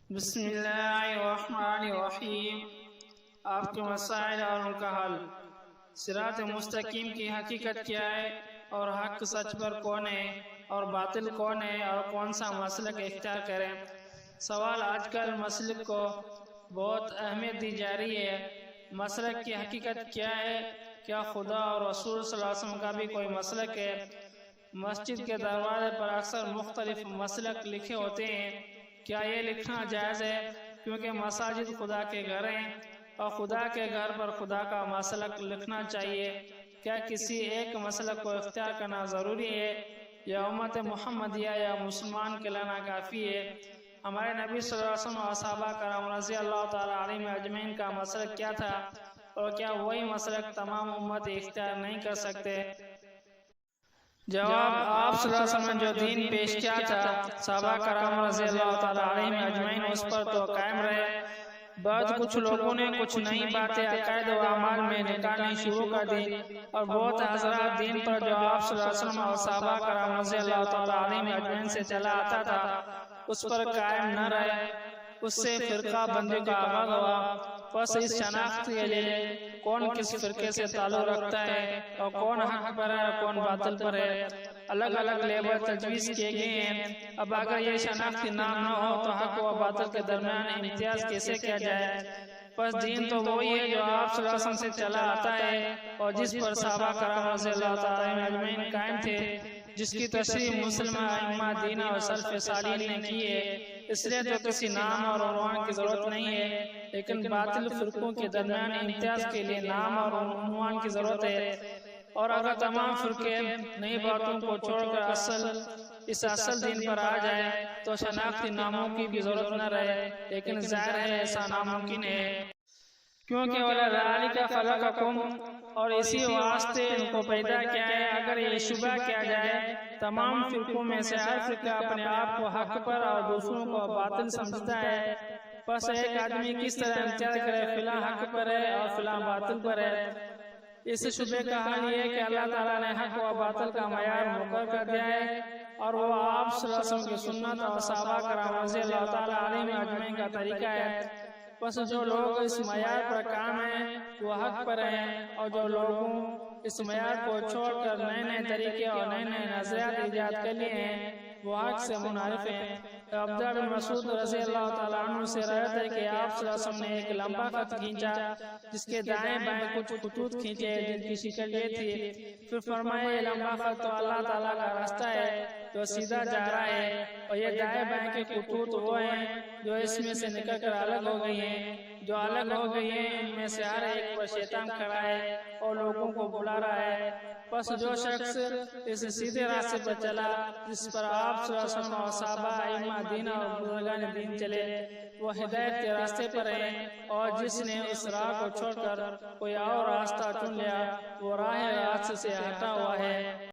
بسم اللہ الرحمن الرحیم۔ آپ کے مسائل اور ان کا حل۔ صراط مستقیم کی حقیقت کیا ہے اور حق سچ پر کون ہے اور باطل کون ہے اور کون سا مسلک اختیار کریں؟ سوال آج کل مسلک کو بہت اہمیت دی جا رہی ہے۔ مسلک کی حقیقت کیا ہے؟ کیا خدا اور رسول صلی اللہ علیہ وسلم کا بھی کوئی مسلک ہے؟ مسجد کے دروازے پر اکثر مختلف مسلک لکھے ہوتے ہیں۔ کیا یہ لکھنا جائز ہے؟ کیونکہ مساجد خدا کے گھر ہیں اور خدا کے گھر پر خدا کا مسلک لکھنا چاہیے۔ کیا کسی ایک مسلک کو اختیار کرنا ضروری ہے یا امت محمدیہ یا مسلمان کہلانا کافی ہے؟ ہمارے نبی صلی اللہ علیہ وسلم اور صحابہ کرام رضی اللہ تعالیٰ علیہم اجمعین کا مسلک کیا تھا اور کیا وہی مسلک تمام امت اختیار نہیں کر سکتے؟ جواب: آپ صلی اللہ علیہ وسلم نے جو دین پیش کیا تھا صحابہ کرام رضی اللہ تعالیٰ علیہم اجمعین اس پر تو قائم رہے۔ بعد کچھ لوگوں نے کچھ نئی باتیں عقائد و اعمال میں نکالنی شروع کر دی اور بہت حضرات دین پر جو آپ صلی اللہ علیہ وسلم اور صحابہ کرام رضی اللہ تعالیٰ علیہم اجمعین سے چلا آتا تھا اس پر قائم نہ رہے۔ اس سے فرقہ بندی کا آغاز ہوا۔ پس اس شناخت کے لیے کون کس فرقے سے تعلق رکھتا ہے اور کون حق پر ہے اور کون باطل پر ہے، الگ الگ لیبل تجویز کیے گئے ہیں۔ اب اگر یہ شناختی نام نہ ہو تو حق و باطل کے درمیان امتیاز کیسے کیا جائے؟ پس دین تو وہی ہے جو آپ صلی اللہ علیہ وسلم سے چلا آتا ہے اور جس پر صحابہ کرام رضی اللہ تعالیٰ اجمعین قائم تھے، جس کی تشریح مسلم ائمہ دین اور سلف صالحین نے کی ہے۔ اس لیے تو کسی نام اور عنوان کی ضرورت نہیں ہے، لیکن باطل فرقوں کے درمیان امتیاز کے لیے نام اور عنوان کی ضرورت ہے۔ اور اگر تمام فرقے نئی باتوں کو چھوڑ کر اس اصل دین پر آ جائے تو شناختی ناموں کی بھی ضرورت نہ رہے، لیکن ظاہر ہے ایسا ناممکن ہے، کیونکہ وَلَذَلِكَ خَلَقَكُمْ اور اسی واسطے ان کو پیدا کیا ہے۔ اگر یہ شبہ کیا جائے تمام فرقوں میں سے ہر فرقہ اپنے آپ کو حق پر اور دوسروں کو باطل سمجھتا ہے، پس ایک آدمی کس طرح امتیاز کرے فلاں حق پر ہے اور فلاں باطل پر ہے؟ اس شبہ کا حل یہ ہے کہ اللہ تعالیٰ نے حق و باطل کا معیار مقرر کر دیا ہے اور وہ آپ صلی اللہ علیہ وسلم کی سنت اور صحابہ کرام رضی اللہ تعالیٰ علیہم اجمعین کا طریقہ ہے۔ پس جو لوگ اس معیار پر کام ہیں وہ حق پر ہیں، اور جو لوگوں اس معیار کو چھوڑ کر نئے نئے طریقے اور نئے نئے نظریات ایجاد کر لیے ہیں وہ حق سے منحرف ہیں۔ عبداللہ بن مسعود رضی اللہ تعالیٰ عنہ سے روایت ہے کہ آپ صلی اللہ علیہ وسلم نے ایک لمبا خط کھینچا جس کے دائیں بائیں کچھ خطوط کھینچے جن کی شکل یہ تھی۔ پھر فرمایا یہ لمبا خط تو اللہ تعالیٰ کا راستہ ہے جو سیدھا جا رہا ہے، اور یہ دائیں بائیں کے خطوط وہ ہیں جو اس میں سے نکل کر الگ ہو گئی ہیں۔ جو الگ ہو گئی ہیں ان میں سے ہر ایک پر شیطان کھڑا ہے اور لوگوں کو بلا رہا ہے۔ پس جو شخص اس سیدھے راستے پر چلا جس پر آپ صلی اللہ علیہ وسلم اور صحابہ ائمہ دین اور بزرگان دین چلے وہ ہدایت کے راستے پر ہیں، اور جس نے اس راہ کو چھوڑ کر کوئی اور راستہ چن لیا وہ راہ راست سے ہٹا ہوا ہے۔